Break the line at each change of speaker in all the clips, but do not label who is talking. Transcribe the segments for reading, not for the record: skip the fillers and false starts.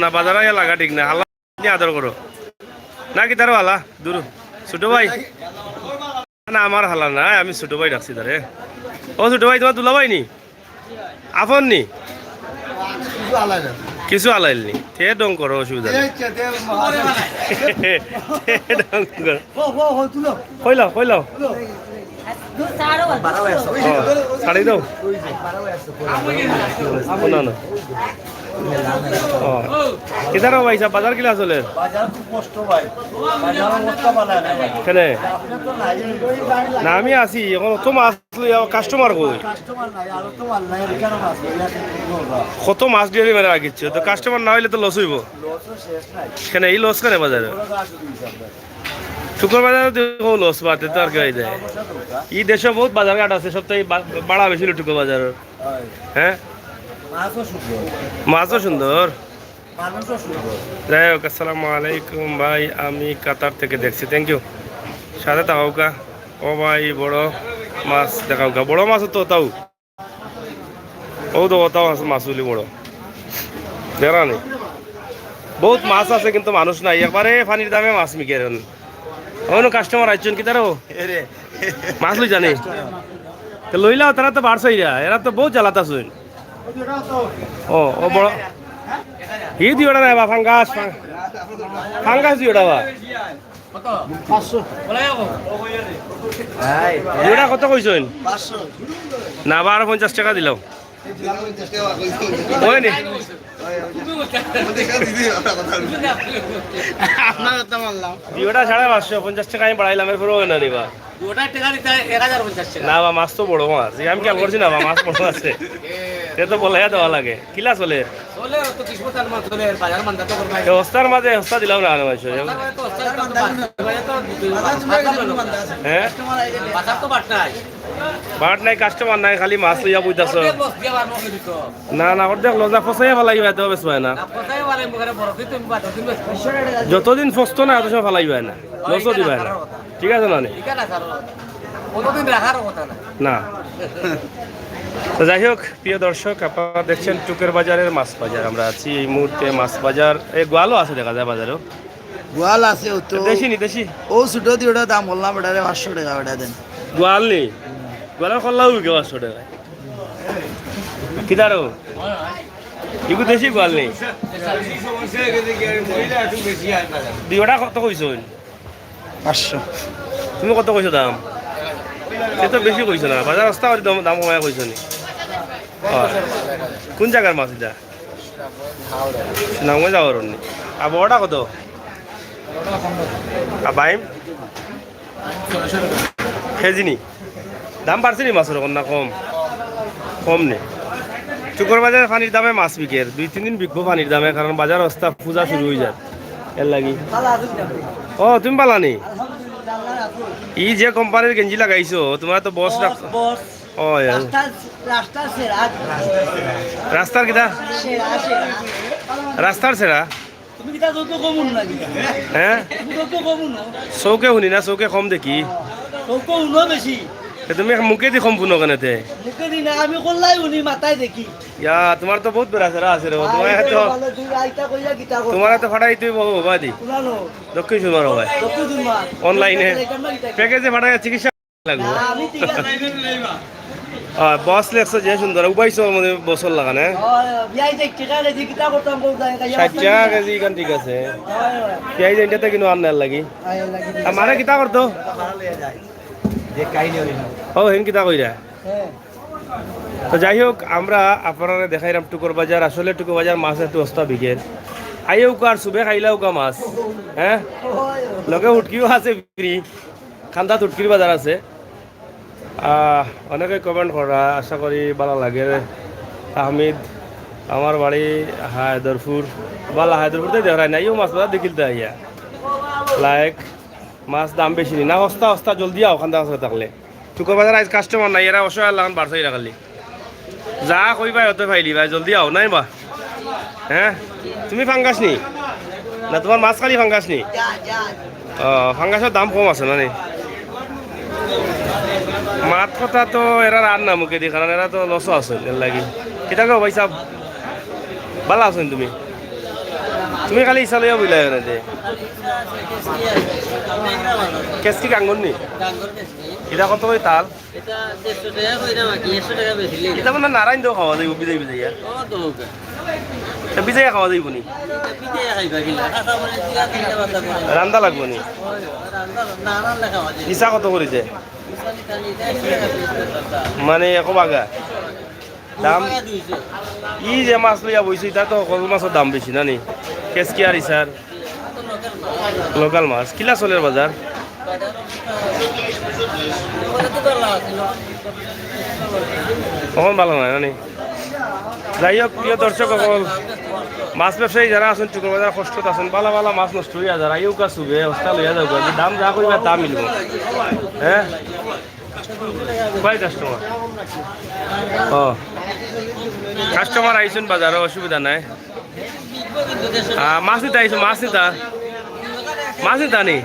না বাজারে লাগা ঠিক না হাল্লা আদর করো না কি তারও হালা দূর ছোট ভাই না আমার হালা না আমি ছোট ভাই রাখছি তারে ও ছোট ভাই তোমার দুলা ভাই নি আপন নি কিছু আলাইল নি তে ডং করো অসুবিধা কইলাও কইলাও ছাড়ি দাও না না কিতার ভাই সাহেব বাজার কিলা চলে কেনে না আমি আছি এখন তো মাছ কাস্টমার কই কত মাছ দিয়ে মেরে রাখিচ্ছে তো কাস্টমার না হইলে তো লস হইব কেন এই লস কেন বাজারে শুক্র বাজারে লস বাতে তো আর কি হয়ে যায় এই দেশে বহুত বাজার ঘাট আছে সব তো বাড়া বেশি টুকু বাজার হ্যাঁ মাছও সুন্দর যাই হোক আসসালামু আলাইকুম ভাই আমি কাতার থেকে দেখছি থ্যাংক ইউ সাথে তাওকা ও ভাই বড় মাছ দেখাও গা বড় মাছ তো তাও ও তো তাও আছে মাছগুলি বড় দেখা নেই বহুত মাছ আছে কিন্তু মানুষ নাই একবারে পানির দামে মাছ মিকে অন্য কাস্টমার আইছেন কি তারও মাছ লই জানে লইলাও তারা তো বাড়ছে এরা তো বহুত জ্বালাত আছে ও ও বড় হি দিওটা নাই বা ফাঙ্গাস ফাঙ্গাস দিওটা বা দিওটা কত কইছেন না 1250 টাকা দিলাম ওই নি দিওটা 550 টাকা আমি বাড়াইলাম এরপর ওই না নিবা না বা মাছ তো বড় মাছ আমি খেয়াল করছি না বা মাছ বড় আছে সে তো বলে দেওয়া লাগে কিলা চলে হস্তার মাঝে হস্তা দিলাম না হ্যাঁ বাট নাই কাস্টমার নাই খালি মাছ লইয়া বুঝতেছ না না অর্ধেক লজা ফসাই ফেলাইবা তো বেশ না যতদিন ফসতো না এত সময় ফেলাইবা না লসও দিবা না ঠিক আছে না না তো যাই হোক প্রিয় দর্শক আপনারা দেখছেন টুকের বাজারের মাছ বাজার আমরা আছি এই মুহূর্তে মাছ বাজার এই গোয়ালও আছে দেখা যায় বাজারেও
গোয়াল আছে তো
দেশি নি দেশি
ও ছোট দিয়ে ওটা দাম বললাম ওটারে 500 টাকা ওটা দেন
গোয়াল নেই গোয়ালের কল্লাও 500 টাকা কিদারো ইগু দেশি গোয়াল নেই দিওটা কত কইছো
500
তুমি কত কইছো দাম সে তো বেশি কইছো না বাজার রাস্তা দাম কমায় কইছো নি কোন জায়গার মাছ এটা নামে যাওয়ার নি আর বড়টা কত আর বাইম কেজি নি দাম বাড়ছে নি মাছের না কম কম নেই চুকর বাজারে পানির দামে মাছ বিকে 2-3 দিন বিকবো পানির দামে কারণ বাজার রাস্তা পূজা শুরু হয়ে যায় এর লাগি ও তুমি পালানি ই যে কোম্পানির গেঞ্জি লাগাইছো তোমার তো বস ও রাস্তার কিটা রাস্তার সেরা হ্যাঁ চৌকে শুনি না চৌকে কম দেখি তুমি মুখে দি কম শুনো কেনে ইয়া তোমার তো বহুত বেড়া সেরা আছে তোমার তো ফাটাই তুই বাবা দি দক্ষিণ সুমার হয় অনলাইনে প্যাকেজে ফাটাই চিকিৎসা লাগবে বস লেখছো যে সুন্দর উপাইছো মানে বছর লাগানে 60 টাকা কেজি কান ঠিক আছে পেঁয়াজ এটাতে কিন্তু আনার লাগি মানে কিতা করতো ও হেন কিতা কইরা তো যাই হোক আমরা আপনারা দেখাইলাম টুকুর বাজার আসলে টুকুর বাজার মাছ একটু অস্তা বিঘের আইও কার সুবে খাইলাও কা মাছ হ্যাঁ লগে উটকিও আছে বিক্রি খান্দা উটকির বাজার আছে অনেকে কমেন্ট করা আশা করি ভালো লাগে আহমেদ আমার বাড়ি হায়দরপুর বালা হায়দরপুরতে দেখায় না ইও মাছ বাজার দেখিলতে আইয়া লাইক মাছ দাম বেশি না সস্তা সস্তা জলদি আও খান্দা আছে থাকলে টুকুর বাজার আজ কাস্টমার নাই এরা অসহায় লাগান বাড়ছে রাখালি যা কইবা হতে ফাইলি ভাই জলদি আও নাই বা হ্যাঁ তুমি ফাঙ্গাস নি না তোমার মাছ খালি ফাঙ্গাস নি ফাঙ্গাসের দাম কম আছে না নি মাত কথা তো এরা আর না মুখে দি কারণ এরা তো লসও আছে এর লাগি কিটা গো ভাই সাহেব ভালো আছেন তুমি তুমি খালি ইসালইয়া বুঝলাই না দে কেসটি কাঙ্গন নি এটা কত করে তাল এটা মানে নারায়ণ দেও খাওয়া যাইব বিজাই বিজাইয়া বিজাইয়া খাওয়া যাইব নি রান্দা লাগবো নি ইসা কত করেছে মানে এক বাগা দাম ই যে মাছ লইয়া বইছে এটা তো কল মাছের দাম বেশি না নি কেসকি আর ইসার লোকাল মাছ কিলা চলের বাজার কখন ভালো নয় নানি যাই হোক প্রিয় দর্শক সকল মাছ ব্যবসায়ী যারা আছেন টুকুর বাজার কষ্টত আছেন বালা বালা মাছ নষ্ট হইয়া যারা ইউ কা চুবে অস্তা লইয়া যাও দাম যা করিবা তা মিলব হ্যাঁ কয় কাস্টমার কাস্টমার আইসুন বাজারে অসুবিধা নাই মাছ নিতে আইসো মাছ নিতা নি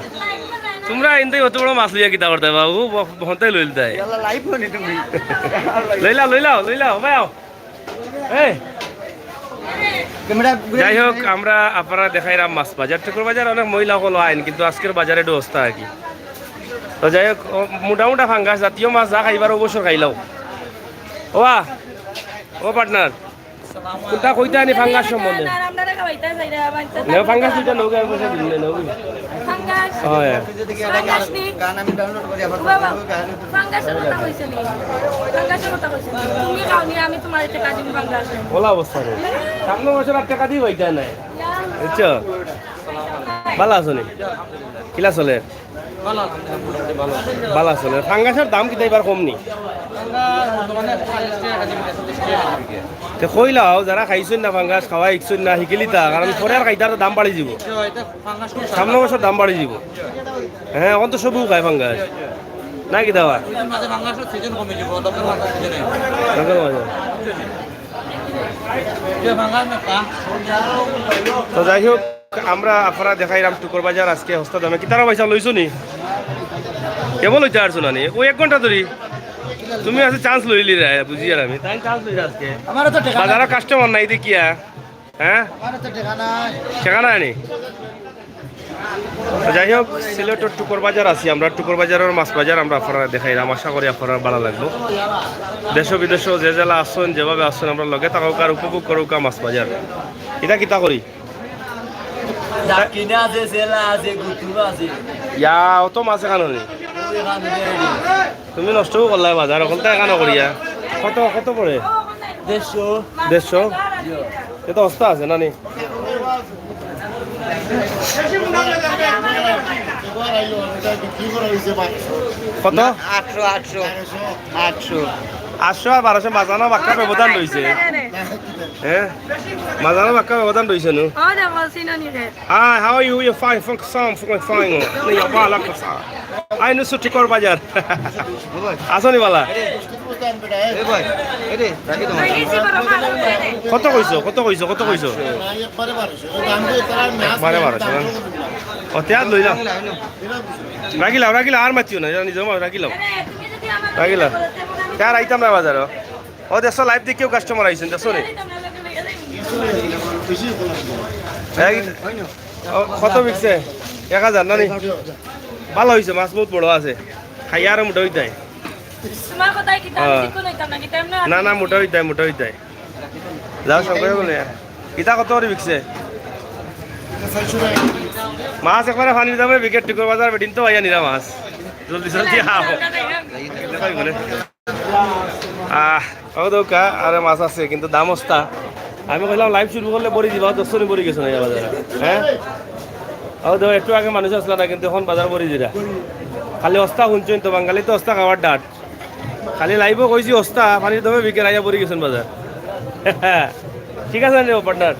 তোমরা এনতে অত বড় মাছ লইয়া কিতা করতে বাবু হতে লইল তাই লইলাও ভাই যাই হোক আমরা আপনারা দেখাইলাম মাছ বাজার টুকুর বাজার অনেক মহিলা হলো আইন কিন্তু আজকের বাজারে একটু অবস্থা আর কি তো যাই হোক মোটামোটা ফাঙ্গাস জাতীয় মাছ যা খাইবার অবসর খাইলাও ও পার্টনার কোনটা কইতা নি ফাঙ্গাস সম্বন্ধে নেও ফাঙ্গাস দুইটা নৌকা পয়সা দিন নেও হয় ওলা অবস্থা রে সামনে বছর আর টাকা দিই হইতা নাই বুঝছো ভালো আছো নি কিলা চলে ভালো চলে ফাঙ্গাসের দাম কিতা এবার কম নি কইলাও যারা খাইছেন না ফাঙ্গাস খাওয়া ইচ্ছুন না শিকিলি তা কারণ পরে আর খাইতার দাম বাড়ি যাব সামনে বছর দাম বাড়ি যাব হ্যাঁ এখন তো সবু খায় ফাঙ্গাস না কি দাওয়া তো যাই হোক আমরা আপনারা দেখাইলাম টুকুর বাজার আজকে হস্তা দামে কিতারা পয়সা লইছো নি কেবল লইতে পারছো না নি ওই 1 ঘন্টা ধরি তুমি আছে চান্স লইলি রে বুঝি আর আমি তাই চান্স লইছ আজকে বাজারে কাস্টমার নাই দেখিয়া হ্যাঁ সেখানে আনি যাই হোক সিলেটের টুকুর বাজার আছি আমরা টুকুর বাজারের মাছ বাজার আমরা আপনারা দেখাইলাম আশা করি আপনারা ভালো লাগলো দেশ বিদেশ যে জেলা আসছেন যেভাবে আসছেন আমরা লগে থাকুক আর উপভোগ করুক মাছ বাজার এটা কিতা করি অত মাছ এখানে নি তুমি নষ্টও করলাই বাজার অকল তাই এখানে করিয়া কত পড়ে 150 এটা অস্তা আছে নানি কত 800 আর 1200 মাজানো বাক্কা ব্যবধান রয়েছে হ্যাঁ মাজানো বাক্কা ব্যবধান রয়েছে no how are you you fine fine নি বালা কথা আই নো টুকুর বাজার আসনি বালা কত কইছো একবারে 1200 অত্যাদ লইলাম রাখিলাম আর মাতিও না নিজে রাখিলাম কার আইতাম না বাজার ও দেখো লাইভ দেখিও কাস্টমার আইছেন দেখো রে কত বিকছে 1000 না নি ভালো হয়েছে মাছ বহুত বড় আছে খাইয়া আর মোটা হইতাই না মোটা হইতাই যাও সবাই বলে ইটা কত করে বিকছে মাছ একবারে পানির দামে বিকেট টুকুর বাজার বেদিন তো আইয়া নিরা মাছ জলদি দৌকা আর মাছ আছে কিন্তু দাম অস্তা আমি কইলাম লাইভ শুরু করলে বড়ি দিবা দশনি বড়ি গেছে না বাজারে হ্যাঁ একটু আগে মানুষ আসলো না কিন্তু এখন বাজার বড়ি দিরা খালি অস্তা শুনছেন তো বাঙালি তো অস্তা খাওয়ার ডাট খালি লাইভও কইছি অস্তা পানির দামে বিকেট আইয়া বড়ি গেছেন বাজার ঠিক আছে রে পার্টনার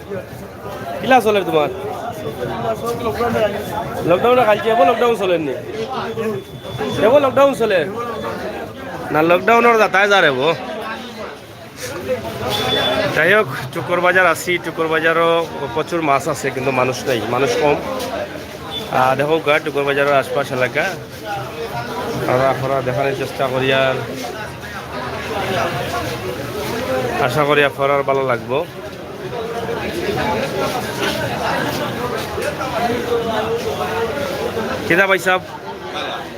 কিলা চলে তোমার লকডাউনে খাইছে লকডাউন চলেননি লকডাউন চলে না লকডাউনের যাতায় যা রেব যাই হোক টুকুর বাজার আছি টুকুর বাজারও প্রচুর মাছ আছে কিন্তু মানুষ নাই মানুষ কম দেখো গা টুকুর বাজারের আশপাশ এলাকা আর আপনারা দেখানোর চেষ্টা করি আর আশা করি আপনার ভালো লাগবো কিতা পাইছা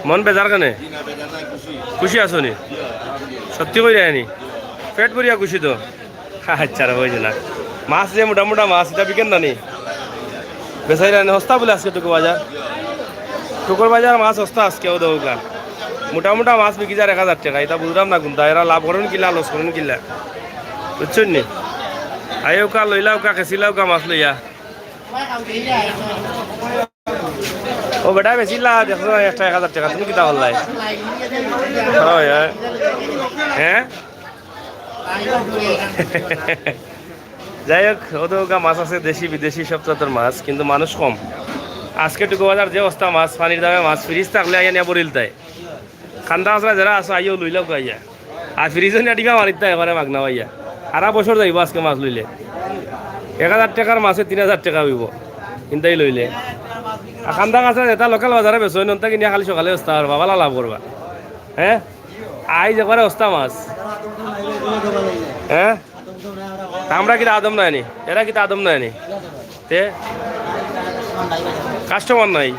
মন বেজার কেনে খুশি আছো নি সত্যি কই নি পেট ভরিয়া খুশি তো আচ্ছা রে বুঝি না মাছ যে মোটা মোটা মাছ এটা বিকেন না নি বেচাই রানি সস্তা বলে আজকে টুকু বাজার টুকুর বাজার মাছ সস্তা আজকে ও দৌকা মোটা মোটা মাছ বিকি যায় 1000 টাকা এটা বুঝলাম না কোনটা এরা লাভ করেন কিলা লস করেন কিলা বুঝছেন নি আইওকা লইলাওকা খেসিলাওকা মাছ লইয়া ও বেটা বেশিলা দেখো একটা 1000 টাকা তুমি কিতা বললাই হয় হ্যাঁ যাই হোক ওদৌকা মাছ আছে দেশি বিদেশি সব জাতের মাছ কিন্তু মানুষ কম আজকে টুকু বাজার যে অবস্থা মাছ পানির দামে মাছ ফ্রিজ থাকলে আইয়া নিয়ে বরিল তাই খান্দা আসলে যারা আসো আইও লইলাও আইয়া আর ফ্রিজও নিয়ে টিকা মারিত তাই এবারে মাগনা আইয়া সারা বছর যাইব আজকে মাছ লইলে 1000 টাকার মাছে 3000 টাকা হইব কিনতেই লইলে আর খান্দা আছে এটা লোকাল বাজারে বেছো নন্তা কিনিয়া খালি সকালে অবস্থা আর বাবালা লাভ করবা হ্যাঁ আই যে করে অবস্থা মাছ হ্যাঁ আমরা কিতা আদম নাই নি এরা কিতা আদম নাই নি তে কাস্টমার নাই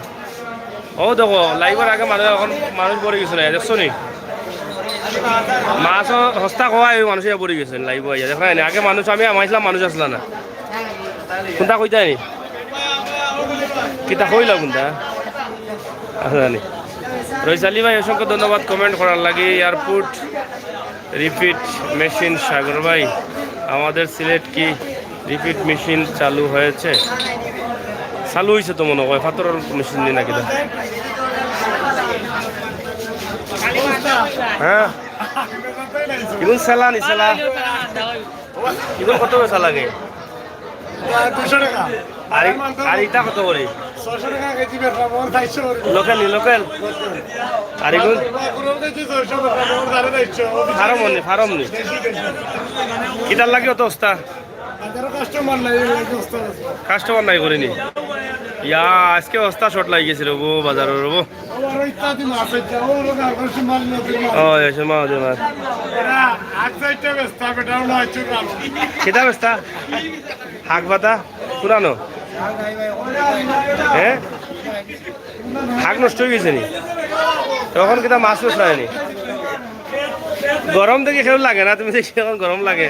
ও দেখো লাইভের আগে মানুষ এখন মানুষ পড়ে গেছে না দেখছো নি মাছ সস্তা খাওয়াই মানুষ পড়ে গেছে লাইভ আইয়া দেখো না আগে মানুষ আমি আমাইছিলাম মানুষ আসলা না কোনটা কইতাই নি কিতা কইলা কোনটা জানি রইসালি ভাই অসংখ্য ধন্যবাদ কমেন্ট করার লাগে এয়ারপোর্ট রিপিট মেশিন সাগর ভাই আমাদের সিলেট কি রিপিট মেশিন চালু হয়েছে চালু হয়েছে তো মনে হয় পাথরের মেশিন নি নাকি হ্যাঁ কিগুন চালা নি চালা কিগুন কত পয়সা লাগে আর ইটা কত করে লোকেল নি লোকেল আর এগুন ফার্ম নি কিটার লাগে অত অবস্থা কাস্টমার নাই করিনি ইয়া আজকে অবস্থা শর্ট লাগি গেছিল রবো বাজারের রবো সেটা বেস্তা শাক পাতা পুরানো হ্যাঁ শাক নষ্ট হয়ে গেছে নি তখন কিতা মাছ মাছ লাগেনি গরম দেখে কেউ লাগে না তুমি দেখি এখন গরম লাগে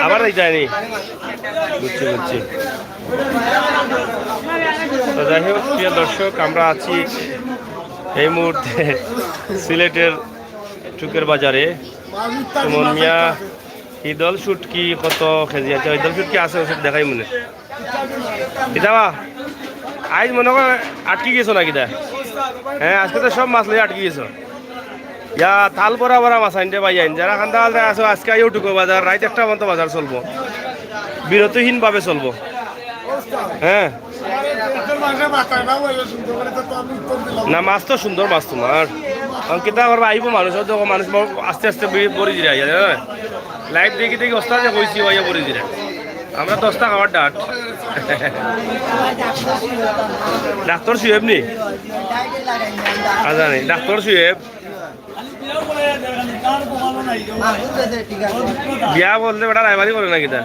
আবার যায়নি বুঝছি বুঝছি তো যাই হোক প্রিয় দর্শক আমরা আছি এই মুহূর্তে সিলেটের চুকের বাজারে সুমন মিয়া ঈদল শুটকি কত কেজি আছে ঈদল শুটকি আছে ওষুধ দেখাই মনে কিতাবা আজ মনে কর আটকে গেছো না কিতা হ্যাঁ আজকে তো সব মাছ লই আটকে গেছো ইয়া থাল বড়া বড়া মাছ আনতে পাই আইন যারা খান্দা আছো আজকে আইও টুকো বাজার রাত একটা মতো বাজার চলবো বিরতিহীনভাবে চলবো হ্যাঁ না মাছ তো সুন্দর মাছ তোমার কিতা করবা আইব মানুষ মানুষ আস্তে আস্তে পরি দিরা লাইভ দেখি দেখি অস্তা যে কইছি ভাইয়া পরি দিরা আমরা 10টা খাওয়ার ডাট ডাক্তার সুয়েব নি জানি ডাক্তার সুয়েব বিয়া বলতে বেটা রায়বারি করে না কিতা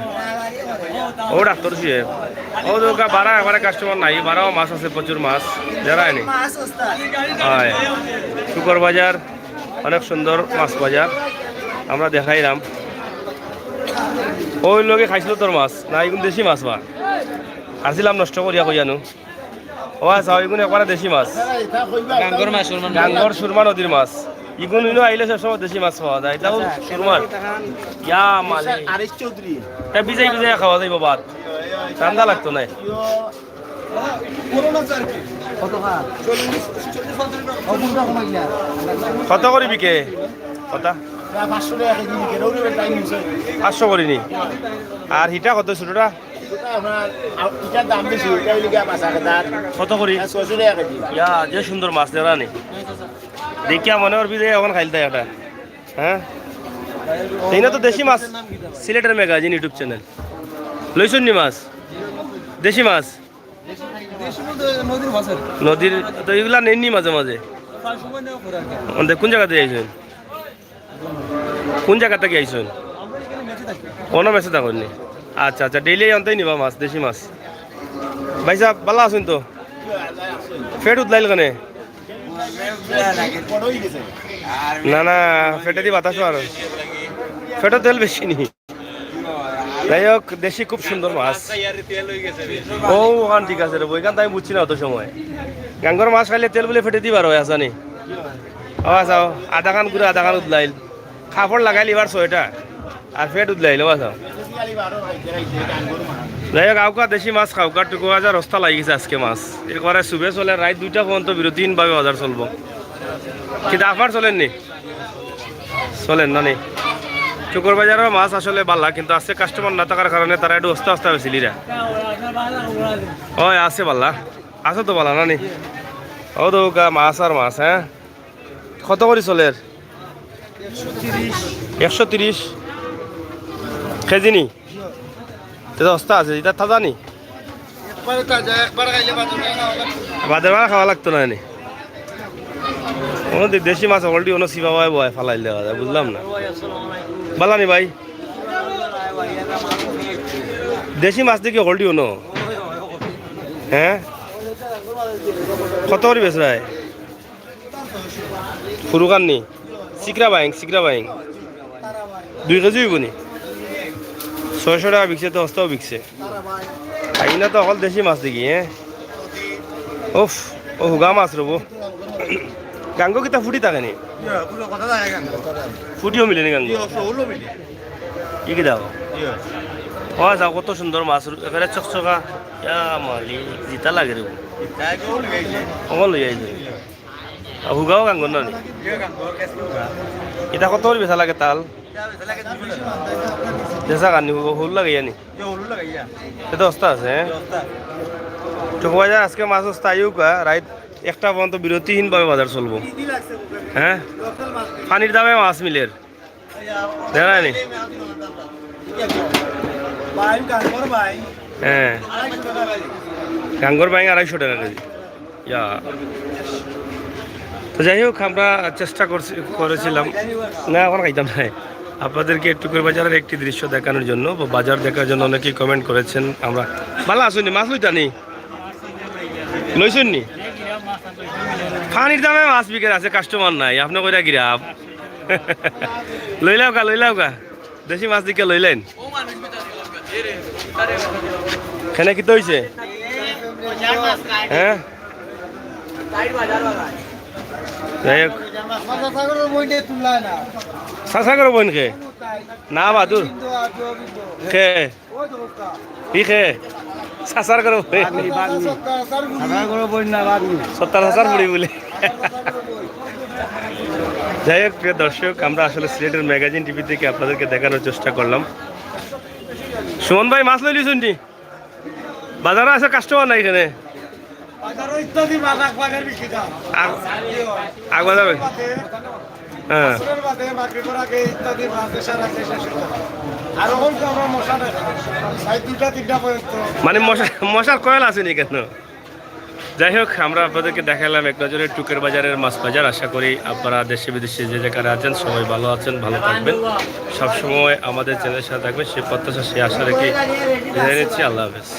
ও ডাক্তার সুয়েব ও দোকা বারা একবারে কাস্টমার নাই বারাও মাছ আছে প্রচুর মাছ যারা নি হয় শুকর বাজার অনেক সুন্দর মাছ বাজার আমরা দেখাইলাম ওই লোকে খাইছিল তোর মাছ না এগুন দেশি মাছ বা আসছিলাম নষ্ট করিয়া কইয়ানো ও আচ্ছা এগুন একবারে দেশি মাছ গাঙ্গর সুরমা নদীর মাছ ইগুন ইনো আইলে সবসময় দেশি মাছ পাওয়া যায় এটাও সুরমার ইয়া মালি বিজাই বিজাই খাওয়া যাইব বাদ ঠান্ডা লাগতো না কত করে বিকে কত 500 করিনি আর হিটা কত ছোটটা কত করি ইয়া যে সুন্দর মাছ দেওয়া নেই দেখিয়া মনে করবি যে এখন খাইলতে এটা হ্যাঁ এই না তো দেশি মাছ সিলেটের ম্যাগাজিন ইউটিউব চ্যানেল লইছুন নি মাছ দেশি মাছ নদীর তো এগুলা নেননি মাঝে মাঝে কোন জায়গাতে যাইছেন কোন জায়গা থেকে আইসুন? অন্য মেসে থাকুন নি? আচ্ছা আচ্ছা, ডেইলি আনতেই নিবা মাছ, দেশি মাছ। ভাই সাহেব ভালো আছেন তো? ফেট উতলাইল কেনে? না না, ফেটে দি বাতাস আর ফেটে তেল বেশি নি। যাই হোক, দেশি খুব সুন্দর মাছ। ও ওখান ঠিক আছে রে, ওইখান আমি বুঝছি না অত সময়। গাঙ্গর মাছ খাইলে তেল বলে ফেটে দিবার হয় আসানি। ও আচ্ছা, আধা খান ঘুরে আধা খান উতলাইল, খাপড় লাগাইল এবার ছয়টা আর ফেট উতলাইল। ও আচ্ছা, যাই হোক আউকা দেশি মাছ খাওকা টুকু হাজার রস্তা লাগিয়েছে আজকে মাছ। এরপরে শুভে চলে রাত 2টা পর্যন্ত বিরতিহীনভাবে বাজার চলবো। কিন্তু আপনার চলেন নি? চলেন না নি? চুকুর বাজারের মাছ আসলে বালা, কিন্তু আজকে কাস্টমার না থাকার কারণে তারা একটু অস্তে অস্তে হয়েছিলিরা। ওই আছে বালা, আছে তো বালা না নি? ও তো মাছ আর মাছ। হ্যাঁ, কত করে চলের? 130 কেজি নি? অস্তা আছে, এটা তাজা নি? বাদের বেলা খাওয়া লাগতো না নি? দেশি মাছ অলরেডি অন্য সিবা বয় ফালাই দেওয়া যায়, বুঝলাম না। বালানি ভাই, দেশি মাছ দেখি হলডি অন্য। হ্যাঁ, কত করে বেশ ভাই? ফুরুকান নি? সিকরা বাইং 2 কেজি হইব নি? 600 টাকা বিকছে তো, হস্তাও বিকছে। খাই না তো অকল দেশি মাছ দেখি। হ্যাঁ, ওফ, ও হুগা মাছ রবো। গাঙ্গ কিতা ফুটি থাকে নি? ফুটিও মিলে নি গাঙ্গ? কি কি দাও? ও যাও, কত সুন্দর মাছ, এখানে চকচকা। মালি জিতা লাগে রে, অকল লই আইছে। হুগাও গাঙ্গ না? এটা কত করে বেচা লাগে তাল? দেশা কানি হুল লাগাইয়া নি? এটা অস্তা আছে। হ্যাঁ, চোখ বাজার আজকে মাছ অস্তা আইউকা রাত 1টা পর্যন্ত বিরতিহীনভাবে বাজার চলবো। হ্যাঁ, পানির দামে মাছ মিলের দেখা নি? হ্যাঁ, গাঙ্গর বাইং 250 টাকা কেজি। তো যাই হোক, আমরা চেষ্টা করেছিলাম না, এখন খাইতাম না, আপনাদেরকে টুকুর বাজারের একটি দৃশ্য দেখানোর জন্য, বাজার দেখার জন্য অনেকেই কমেন্ট করেছেন। আমরা ভালো আসুন, মাছ লইতা নি? লইছেন নি? পানির দামে মাছ বিক্রি আছে, কাস্টমার নাই, আপনি কইরা গিরাব। লইলাও গা দেশি মাছ দিকে লইলেন। কেন কি তো হইছে? হ্যাঁ, যাই হোক, চাষা করো বোন খে না বাদুর খে কি খে চাষার করো 70,000 পড়ি বলে। যাই হোক, প্রিয় দর্শক, আমরা আসলে সিলেটের ম্যাগাজিন টিভি থেকে আপনাদেরকে দেখানোর চেষ্টা করলাম। সুমন ভাই, মাছ লই লিছুন নি? বাজারে আছে, কাস্টমার নাই এখানে। হ্যাঁ, মানে মশার কয়েল আছে নি কেন? যাই হোক, আমরা আপনাদেরকে দেখালাম এক নজরে টুকের বাজারের মাছ বাজার। আশা করি আপনারা দেশে বিদেশে যে যেখানে আছেন সবাই ভালো আছেন, ভালো থাকবেন, সবসময় আমাদের চ্যানেলের সাথে থাকবেন, সে প্রত্যাশা, সে আশা রেখে বিদায় নিচ্ছি। আল্লাহ হাফেজ।